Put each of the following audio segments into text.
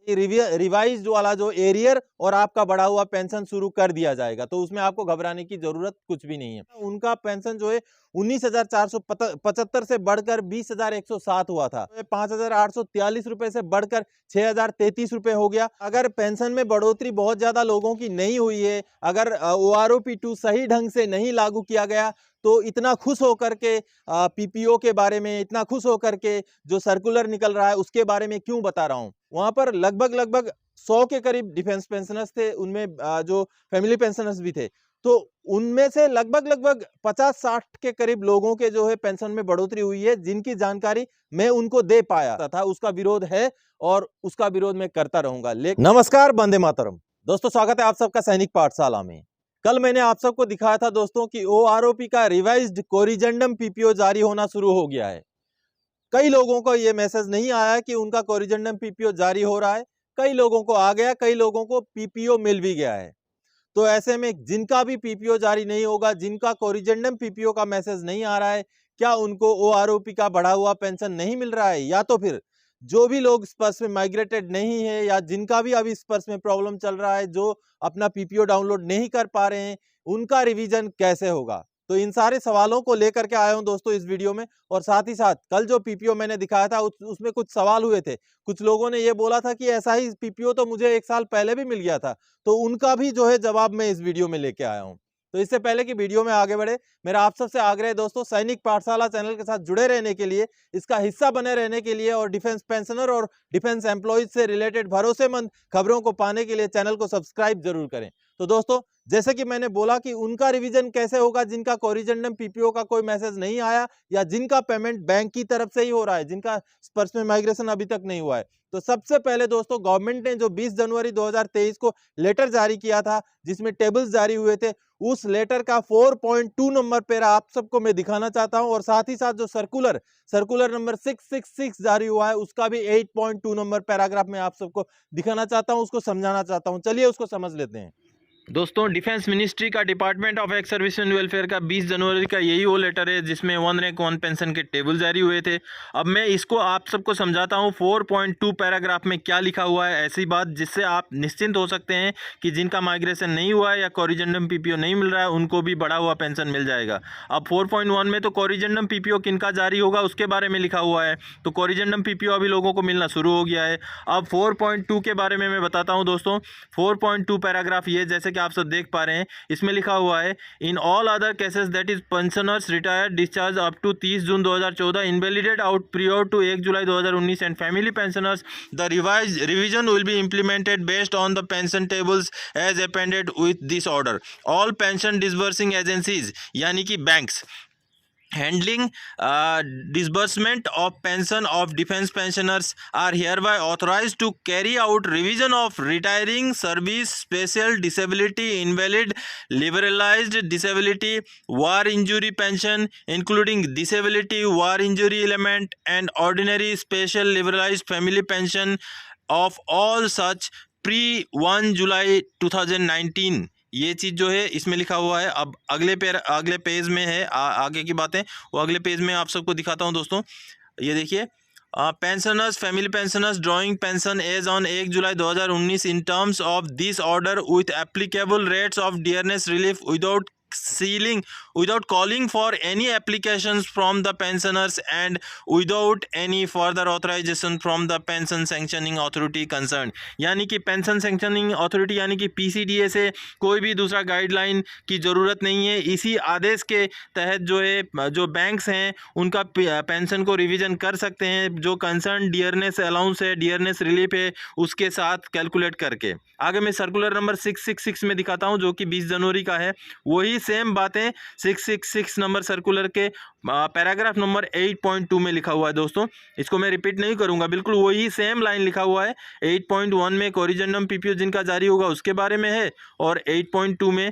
Revised वाला जो arrear और आपका बढ़ा हुआ पेंशन शुरू कर दिया जाएगा, तो उसमें आपको घबराने की जरूरत कुछ भी नहीं है। उनका पेंशन जो है 19,475 से बढ़कर 20,107 हुआ था। 5,843 रुपए से बढ़कर 6,033 रुपए हो गया। अगर पेंशन में बढ़ोतरी बहुत ज्यादा लोगों की नहीं हुई है, अगर OROP2 सही ढंग से नहीं लागू किया गया, तो इतना खुश होकर के पीपीओ के बारे में, इतना खुश होकर के जो सर्कुलर निकल रहा है उसके बारे में क्यों बता रहा हूं। वहां पर लगभग 100 के करीब डिफेंस पेंशनर्स थे, उनमें जो फैमिली पेंशनर्स भी थे, तो उनमें से लगभग 50-60 के करीब लोगों के जो है पेंशन में बढ़ोतरी हुई है, जिनकी जानकारी मैं उनको दे पाया था। उसका विरोध है और उसका विरोध मैं करता रहूंगा। नमस्कार, वंदे मातरम दोस्तों, स्वागत है आप सबका सैनिक पाठशाला में। कल मैंने आप सबको दिखाया था दोस्तों कि OROP का रिवाइज्ड कोरिजेंडम पीपीओ जारी होना शुरू हो गया है। कई लोगों को यह मैसेज नहीं आया कि उनका कोरिजेंडम पीपीओ जारी हो रहा है, कई लोगों को आ गया, कई लोगों को पीपीओ मिल भी गया है। तो ऐसे में जिनका भी पीपीओ जारी नहीं होगा, जिनका कोरिजेंडम पीपीओ का मैसेज नहीं आ रहा है, क्या उनको OROP का बढ़ा हुआ पेंशन नहीं मिल रहा है, या तो फिर जो भी लोग स्पर्श में माइग्रेटेड नहीं है या जिनका भी अभी स्पर्श में प्रॉब्लम चल रहा है, जो अपना पीपीओ डाउनलोड नहीं कर पा रहे हैं, उनका रिवीजन कैसे होगा। तो इन सारे सवालों को लेकर के आया हूं दोस्तों इस वीडियो में। और साथ ही साथ कल जो पीपीओ मैंने दिखाया था उसमें कुछ सवाल हुए थे। कुछ लोगों ने ये बोला था कि ऐसा ही पीपीओ तो मुझे 1 साल पहले भी मिल गया था, तो उनका भी जो है जवाब मैं इस वीडियो में लेके आया हूं। तो इससे पहले कि वीडियो में आगे बढ़े, मेरा आप सबसे आग्रह है दोस्तों, सैनिक पाठशाला चैनल के साथ जुड़े रहने के लिए, इसका हिस्सा बने रहने के लिए और डिफेंस पेंशनर और डिफेंस एम्प्लॉयज से रिलेटेड भरोसेमंद खबरों को पाने के लिए चैनल को सब्सक्राइब जरूर करें। तो दोस्तों, जैसे कि मैंने बोला कि उनका रिवीजन कैसे होगा जिनका कोरिजेंडम पीपीओ का कोई मैसेज नहीं आया या जिनका पेमेंट बैंक की तरफ से ही हो रहा है, जिनका स्पर्श में माइग्रेशन अभी तक नहीं हुआ है। तो सबसे पहले दोस्तों, गवर्नमेंट ने जो 20 जनवरी 2023 को लेटर जारी किया था जिसमें टेबल्स जारी हुए थे, उस लेटर का 4.2 नंबर पैरा आप सबको मैं दिखाना चाहता हूं। और साथ ही साथ जो सर्कुलर नंबर 666 जारी हुआ है, उसका भी 8.2 नंबर पैराग्राफ में आप सबको दिखाना चाहता हूं, उसको समझाना चाहता हूं। चलिए उसको समझ लेते हैं। दोस्तों, डिफेंस मिनिस्ट्री का department of ex service and welfare का 20 जनवरी का यही वो लेटर है जिसमें 1 रैंक 1 पेंशन के टेबल जारी हुए थे। अब मैं इसको आप सबको समझाता हूँ 4.2 पैराग्राफ में क्या लिखा हुआ है, ऐसी बात जिससे आप निश्चिंत हो सकते हैं कि जिनका माइग्रेशन नहीं हुआ है या कोरिजेंडम पीपीओ नहीं मिल रहा है उनको भी बढ़ा हुआ पेंशन मिल जाएगा। अब 4.1 में तो कोरिजेंडम पीपीओ किनका जारी होगा उसके बारे में लिखा हुआ है, तो कोरिजेंडम पीपीओ अभी लोगों को मिलना शुरू हो गया है। अब 4.2 के बारे में मैं बताता हूँ दोस्तों। 4.2 पैराग्राफ ये, जैसे कि आप सब देख पा रहे हैं, इसमें लिखा हुआ है, in all other cases that is pensioners retired discharge up to 30 June 2014 invalidate out prior to 1 July 2019 and family pensioners, the revision will be implemented based on the pension tables as appended with this order. All pension disbursing agencies यानी कि banks handling disbursement of pension of defense pensioners are hereby authorized to carry out revision of retiring service, special disability, invalid, liberalized disability, war injury pension including disability, war injury element and ordinary special liberalized family pension of all such pre 1 July 2019। ये चीज़ जो है इसमें लिखा हुआ है। अब अगले page में है आगे की बातें, वो अगले पेज में आप सबको दिखाता हूँ दोस्तों। ये देखिए, pensioners, family pensioners drawing pension as on 1 July 2019 in terms of this order with applicable rates of dearness relief without calling for any applications from the pensioners and without any further authorization from the pension sanctioning authority concerned। यानी कि pension sanctioning authority यानी कि PCDA से कोई भी दूसरा guideline की ज़रूरत नहीं है। इसी आदेश के तहत जो है, जो बैंक्स हैं उनका पेंशन को रिवीजन कर सकते हैं, जो कंसर्न डियरनेस अलाउंस है, डियरनेस रिलीफ है, उसके साथ कैलकुलेट करके। आगे मैं सर्कुलर नंबर 666 में दिखाता हूं जो कि 20 जनवरी का है। वही सेम बातें 666 नंबर सर्कुलर के पैराग्राफ नंबर 8.2 में लिखा हुआ है दोस्तों। इसको मैं रिपीट नहीं करूंगा, बिल्कुल वही सेम लाइन लिखा हुआ है। 8.1 में कोरिजेंडम पीपीओ जिनका जारी होगा उसके बारे में है और 8.2 में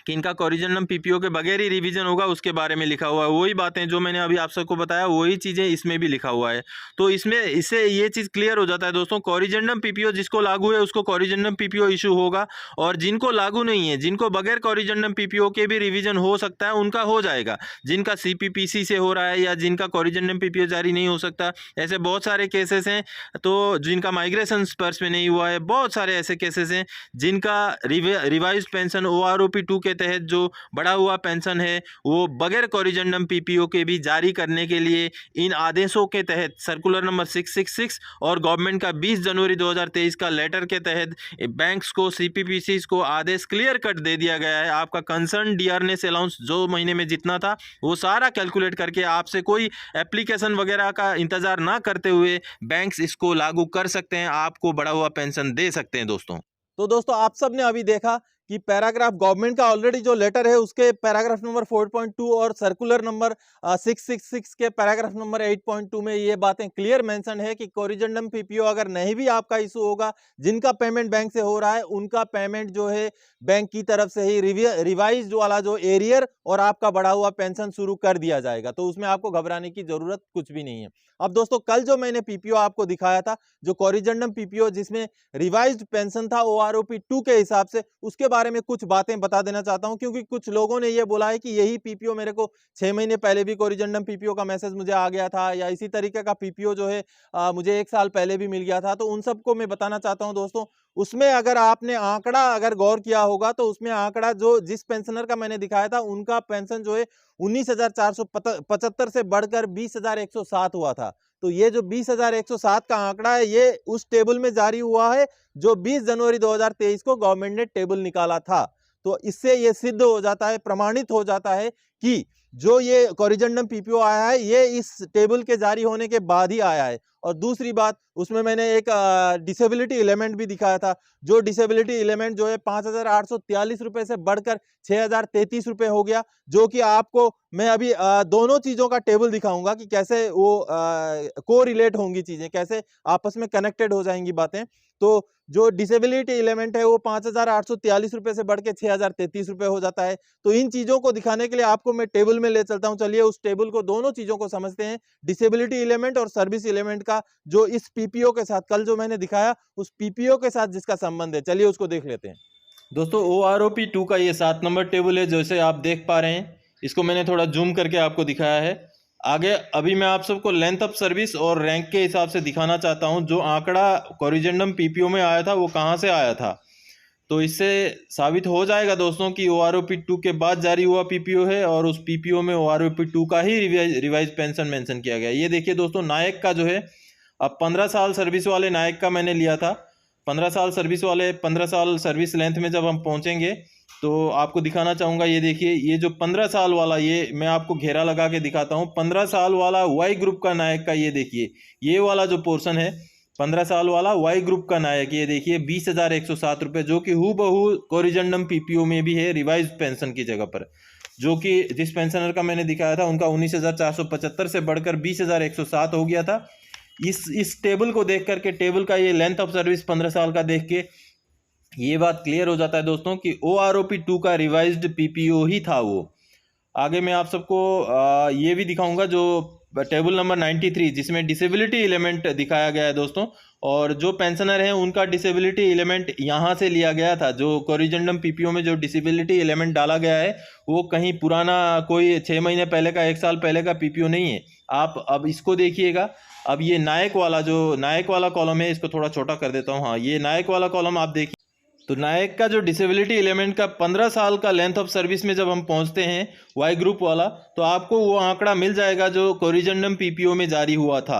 कि इनका कोरिजेंडम पीपीओ के बगैर ही रिवीजन होगा, उसके बारे में लिखा हुआ है। वही बातें जो मैंने अभी आप सबको बताया, वही चीज़ें इसमें भी लिखा हुआ है। तो इसमें इससे ये चीज़ क्लियर हो जाता है दोस्तों, कोरिजेंडम पीपीओ जिसको लागू है उसको कोरिजेंडम पीपीओ इशू होगा, और जिनको लागू नहीं है, जिनको बगैर कोरिजेंडम पीपीओ के भी रिवीजन हो सकता है, उनका हो जाएगा। जिनका सीपीपीसी से हो रहा है या जिनका कोरिजेंडम पीपीओ जारी नहीं हो सकता, ऐसे बहुत सारे केसेस हैं। तो जिनका माइग्रेशन स्पर्श में नहीं हुआ है, बहुत सारे ऐसे केसेस हैं जिनका रिवाइज्ड पेंशन ओआरओपी 2 के तहत जो बढ़ा हुआ पेंशन है वो बगैर कोरिजेंडम पीपीओ के भी जारी करने के लिए इन आदेशों के तहत सर्कुलर नंबर 666 और गवर्नमेंट का 20 जनवरी 2023 का लेटर के तहत बैंक्स को, सीपीपीसी को आदेश क्लियर कट दे दिया गया है। आपका कंसर्न डियरनेस अलाउंस जो महीने में जितना था वो सारा कैलकुलेट करके आपसे कोई एप्लीकेशन वगैरह का इंतजार ना करते हुए बैंक्स इसको लागू कर सकते हैं, आपको बढ़ा हुआ पेंशन दे सकते हैं दोस्तों। तो दोस्तों आप सब ने अभी देखा कि पैराग्राफ गवर्नमेंट का ऑलरेडी जो लेटर है उसके पैराग्राफ नंबर 4.2 और सर्कुलर नंबर 666 के पैराग्राफ नंबर 8.2 में ये बातें क्लियर मेंशन है कि कोरिजेंडम पीपीओ अगर नहीं भी आपका इशू होगा, जिनका पेमेंट बैंक से हो रहा है उनका पेमेंट जो है बैंक की तरफ से ही रिवाइज वाला जो एरियर और आपका बढ़ा हुआ पेंशन शुरू कर दिया जाएगा। तो उसमें आपको घबराने की जरूरत कुछ भी नहीं है। अब दोस्तों कल जो मैंने पीपीओ आपको दिखाया था, जो कोरिजेंडम पीपीओ जिसमें रिवाइज्ड पेंशन था ओआरओपी 2 के हिसाब से, उसके बारे में कुछ बातें बता देना चाहता हूं, क्योंकि कुछ लोगों ने ये बोला है कि यही पीपीओ मेरे को 6 महीने पहले भी कोरिजेंडम पीपीओ का मैसेज मुझे आ गया था, या इसी तरीके का पीपीओ जो है मुझे 1 साल पहले भी मिल गया था। तो उन सबको मैं बताना चाहता हूं दोस्तों, उसमें अगर आपने आंकड़ा अगर गौर किया होगा तो उसमें आंकड़ा जो जिस पेंशनर का मैंने दिखाया था उनका पेंशन जो है 19,475 से बढ़कर 20,107 हुआ था। तो ये जो 20,107 का आंकड़ा है ये उस टेबल में जारी हुआ है जो 20 जनवरी 2023 को गवर्नमेंट ने टेबल निकाला था। तो इससे ये सिद्ध हो जाता है, प्रमाणित हो जाता है कि जो ये कोरिजेंडम पीपीओ आया है ये इस टेबल के जारी होने के बाद ही आया है। और दूसरी बात, उसमें मैंने एक डिसेबिलिटी एलिमेंट भी दिखाया था, जो डिसेबिलिटी एलिमेंट जो है 5,843 रुपए से बढ़कर 6,033 रुपए हो गया, जो कि आपको मैं अभी दोनों चीजों का टेबल दिखाऊंगा कि कैसे वो को रिलेट होंगी चीजें, कैसे आपस में कनेक्टेड हो जाएंगी बातें। तो जो डिसेबिलिटी एलिमेंट है वो 5,843 रुपए से बढ़ के 6,033 रुपए हो जाता है। तो इन चीजों को दिखाने के लिए आपको मैं टेबल में ले चलता हूं। चलिए उस टेबल को, दोनों चीजों को समझते हैं, डिसेबिलिटी एलिमेंट और सर्विस एलिमेंट का, जो इस पीपीओ के साथ कल जो मैंने दिखाया उस पीपीओ के साथ जिसका संबंध है। चलिए उसको देख लेते हैं दोस्तों। ओआरओपी 2 का ये 7 नंबर टेबल है, जैसे आप देख पा रहे हैं। इसको मैंने थोड़ा जूम करके आपको दिखाया है। आगे अभी मैं आप सबको लेंथ ऑफ सर्विस और रैंक के हिसाब से दिखाना चाहता हूं, जो आंकड़ा कोरिजेंडम पीपीओ में आया था वो कहां से आया था। तो इससे साबित हो जाएगा दोस्तों कि ओआरओपी 2 के बाद जारी हुआ पीपीओ है और उस पीपीओ में ओआरओपी 2 का ही रिवाइज पेंशन मेंशन किया गया है। ये देखिए दोस्तों, नायक का जो है, अब 15 साल सर्विस वाले नायक का मैंने लिया था। 15 साल सर्विस वाले, 15 साल सर्विस लेंथ में जब हम पहुंचेंगे तो आपको दिखाना चाहूँगा। ये देखिए, ये जो 15 साल वाला, ये मैं आपको घेरा लगा के दिखाता हूँ। 15 साल वाला वाई ग्रुप का नायक का, ये देखिए ये वाला जो पोर्शन है 15 साल वाला वाई ग्रुप का नायक, ये देखिए 20,107 रुपये, जो कि हूबहू कोरिजेंडम पीपीओ में भी है रिवाइज पेंशन की जगह पर। जो कि जिस पेंशनर का मैंने दिखाया था उनका 19,475 से बढ़कर 20,107 हो गया था। इस टेबल को देख करके, टेबल का ये लेंथ ऑफ सर्विस 15 साल का देख के ये बात क्लियर हो जाता है दोस्तों कि ओआरओपी 2 का रिवाइज्ड पीपीओ ही था वो। आगे मैं आप सबको ये भी दिखाऊंगा, जो टेबल नंबर 93 जिसमें डिसेबिलिटी एलिमेंट दिखाया गया है दोस्तों, और जो पेंशनर हैं उनका डिसेबिलिटी एलिमेंट यहाँ से लिया गया था। जो कोरिजेंडम पीपीओ में जो डिसेबिलिटी एलिमेंट डाला गया है वो कहीं पुराना, कोई 6 महीने पहले का, 1 साल पहले का पीपीओ नहीं है। आप अब इसको देखिएगा। अब ये नायक वाला, जो नायक वाला कॉलम है, इसको थोड़ा छोटा कर देता हूँ। हाँ, ये नायक वाला कॉलम आप देखिए। तो नायक का जो डिसेबिलिटी एलिमेंट का 15 साल का लेंथ ऑफ सर्विस में जब हम पहुंचते हैं वाई ग्रुप वाला, तो आपको वो आंकड़ा मिल जाएगा जो कोरिजेंडम पीपीओ में जारी हुआ था।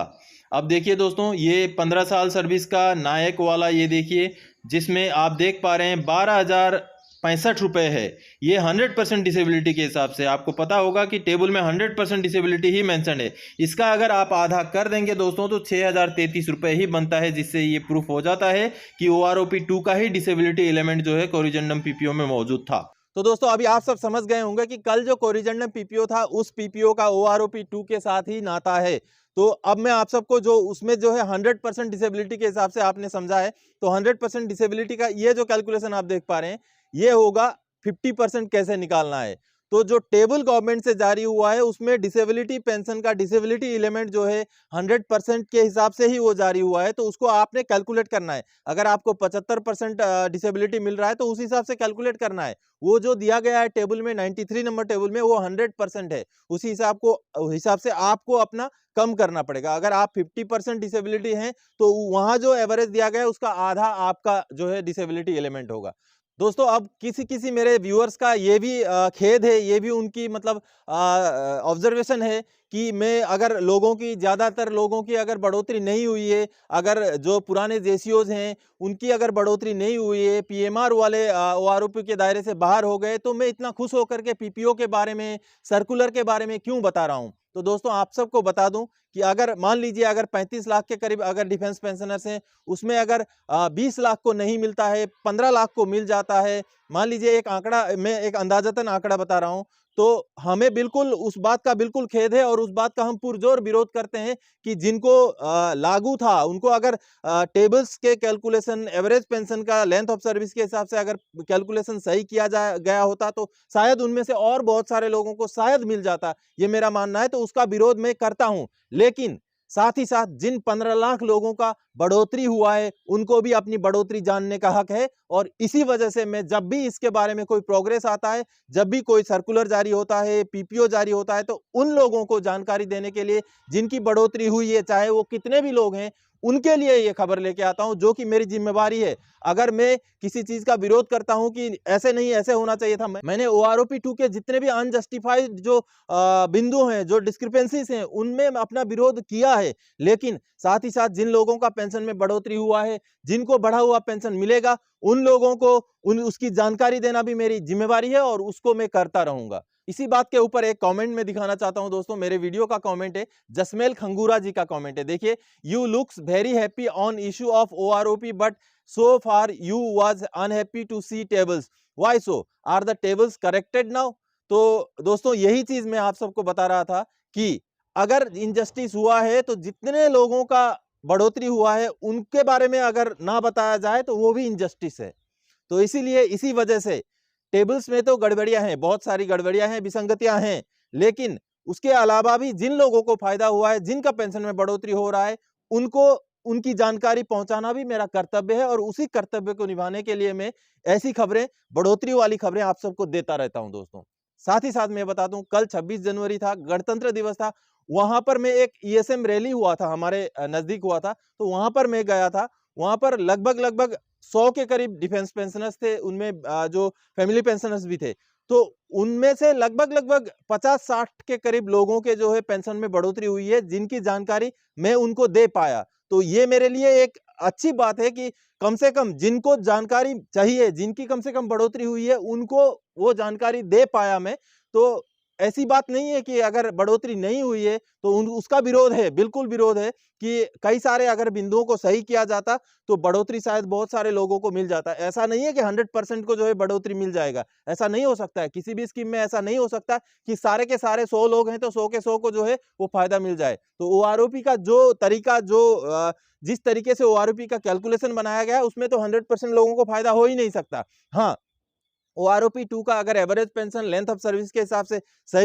अब देखिए दोस्तों, ये 15 साल सर्विस का नायक वाला, ये देखिए, जिसमें आप देख पा रहे हैं 12,065 रुपये है। ये 100% डिसेबिलिटी के हिसाब से, आपको पता होगा कि टेबल में 100% डिसेबिलिटी ही मेंशन है। इसका अगर आप आधा कर देंगे दोस्तों तो 6,033 रुपये ही बनता है, जिससे ये प्रूफ हो जाता है कि ओआरओपी 2 का ही डिसेबिलिटी एलिमेंट जो है कोरिजेंडम पीपीओ में मौजूद था। तो दोस्तों अभी आप सब समझ गए होंगे कि कल जो कोरिजेंडम पीपीओ था उस पीपीओ का ओआरओपी 2 के साथ ही नाता है। तो अब मैं आप सबको जो उसमें जो है 100% डिसेबिलिटी के हिसाब से आपने समझा है, तो 100% डिसेबिलिटी का ये जो कैलकुलेशन आप देख पा रहे हैं ये होगा 50% कैसे निकालना है। तो जो टेबल गवर्नमेंट से जारी हुआ है उसमें डिसेबिलिटी पेंशन का डिसेबिलिटी एलिमेंट जो है 100% के हिसाब से ही वो जारी हुआ है, तो उसको आपने कैलकुलेट करना है। अगर आपको 75% डिसेबिलिटी मिल रहा है तो उस हिसाब से कैलकुलेट करना है। वो जो दिया गया है टेबल में 93 नंबर टेबल में वो 100% है। उसी हिसाब से आपको अपना कम करना पड़ेगा। अगर आप 50% डिसेबिलिटी हैं तो वहाँ जो एवरेज दिया गया है उसका आधा आपका जो है डिसेबिलिटी एलिमेंट होगा। दोस्तों अब किसी मेरे व्यूअर्स का ये भी खेद है, ये भी उनकी मतलब ऑब्जर्वेशन है कि मैं अगर ज़्यादातर लोगों की अगर बढ़ोतरी नहीं हुई है, अगर जो पुराने जेसीओज हैं उनकी अगर बढ़ोतरी नहीं हुई है, पीएमआर वाले ओआरओपी के दायरे से बाहर हो गए, तो मैं इतना खुश होकर के पीपीओ के बारे में, सर्कुलर के बारे में क्यों बता रहा हूँ। तो दोस्तों आप सबको बता दूं कि अगर मान लीजिए अगर 35 लाख के करीब अगर डिफेंस पेंशनर्स हैं, उसमें अगर 20 लाख को नहीं मिलता है, 15 लाख को मिल जाता है, मान लीजिए एक आंकड़ा, मैं एक अंदाजतन आंकड़ा बता रहा हूं, तो हमें बिल्कुल उस बात का बिल्कुल खेद है और उस बात का हम पुरजोर विरोध करते हैं कि जिनको लागू था उनको अगर टेबल्स के कैलकुलेशन, एवरेज पेंशन का लेंथ ऑफ सर्विस के हिसाब से अगर कैलकुलेशन सही किया गया होता तो शायद उनमें से और बहुत सारे लोगों को शायद मिल जाता, ये मेरा मानना है। तो उसका विरोध मैं करता हूं, लेकिन साथ ही साथ जिन 15 लाख लोगों का बढ़ोतरी हुआ है उनको भी अपनी बढ़ोतरी जानने का हक है। और इसी वजह से मैं जब भी इसके बारे में कोई प्रोग्रेस आता है, जब भी कोई सर्कुलर जारी होता है, पीपीओ जारी होता है, तो उन लोगों को जानकारी देने के लिए जिनकी बढ़ोतरी हुई है, चाहे वो कितने भी लोग हैं, उनके लिए ये खबर लेके आता हूं, जो कि मेरी जिम्मेवारी है। अगर मैं किसी चीज का विरोध करता हूं कि ऐसे नहीं, ऐसे होना चाहिए था, मैंने ओआरओपी 2 के जितने भी अनजस्टिफाइड जो बिंदु हैं, जो डिस्क्रिपेंसीज हैं, उनमें अपना विरोध किया है। लेकिन साथ ही साथ जिन लोगों का पेंशन में बढ़ोतरी हुआ है, जिनको बढ़ा हुआ पेंशन मिलेगा, उन लोगों को उसकी जानकारी देना भी मेरी जिम्मेवारी है और उसको मैं करता रहूंगा। इसी बात के ऊपर एक कमेंट में दिखाना चाहता हूं दोस्तों, मेरे वीडियो का कमेंट है, जसमेल खंगूरा जी का कमेंट है। देखिए, you looks very happy on issue of OROP but so far you was unhappy to see tables, why so, are the tables corrected now. तो दोस्तों यही चीज मैं आप सबको बता रहा था कि अगर इनजस्टिस हुआ है तो जितने लोगों का बढ़ोतरी हुआ है उनके बारे में अगर ना बताया जाए तो वो भी इनजस्टिस है। तो इसीलिए इसी वजह से टेबल्स में तो गड़बड़ियां हैं, बहुत सारी गड़बड़ियां हैं, विसंगतियां हैं, लेकिन उसके अलावा भी जिन लोगों को फायदा हुआ है, जिनका पेंशन में बढ़ोतरी हो रहा है, उनको उनकी जानकारी पहुंचाना भी मेरा कर्तव्य है और उसी कर्तव्य को निभाने के लिए मैं ऐसी खबरें, बढ़ोतरी वाली खबरें आप सबको देता रहता हूं दोस्तों। साथ ही साथ मैं बता दूं, कल 26 जनवरी था, गणतंत्र दिवस था, वहां पर मैं एक ईएसएम रैली हुआ था, हमारे नजदीक हुआ था, तो वहां पर मैं गया था। वहां पर लगभग 100 के करीब डिफेंस पेंशनर्स थे, उनमें जो फैमिली पेंशनर्स भी थे। तो उनमें से लगभग 50-60 के करीब लोगों के जो है पेंशन में बढ़ोतरी हुई है, जिनकी जानकारी मैं उनको दे पाया। तो ये मेरे लिए एक अच्छी बात है कि कम से कम जिनको जानकारी चाहिए, जिनकी कम से कम बढ़ोतरी हुई है, उनको वो जानकारी दे पाया मैं। तो ऐसी बात नहीं है कि अगर बढ़ोतरी नहीं हुई है तो उसका विरोध है, बिल्कुल विरोध है कि कई सारे अगर बिंदुओं को सही किया जाता तो बढ़ोतरी शायद बहुत सारे लोगों को मिल जाता। ऐसा नहीं है कि 100% को जो है बढ़ोतरी मिल जाएगा, ऐसा नहीं हो सकता है। किसी भी स्कीम में ऐसा नहीं हो सकता कि सारे के सारे 100 लोग हैं तो 100 के 100 को जो है वो फायदा मिल जाए। तो ओआरओपी का जो तरीका, जिस तरीके से ओआरओपी का कैलकुलेशन बनाया गया है, उसमें तो 100% लोगों को फायदा हो ही नहीं सकता। हाँ, ओआरओपी 2 का अगर average pension length of service के हिसाब से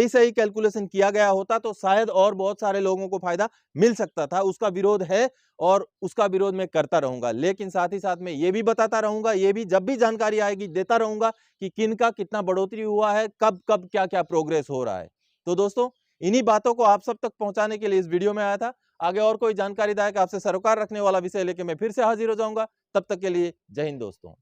सही कैलकुलेशन किया गया होता तो शायद और बहुत सारे लोगों को फायदा मिल सकता था। उसका विरोध है और उसका विरोध मैं करता रहूंगा, लेकिन साथ ही साथ मैं ये भी बताता रहूंगा, ये भी जब भी जानकारी आएगी देता रहूंगा कि किन का कितना बढ़ोतरी हुआ है, कब कब क्या क्या प्रोग्रेस हो रहा है। तो दोस्तों इन्हीं बातों को आप सब तक पहुंचाने के लिए इस वीडियो में आया था। आगे और कोई जानकारीदायक आपसे सरोकार रखने वाला विषय लेके मैं फिर से हाजिर हो जाऊंगा। तब तक के लिए जय हिंद दोस्तों।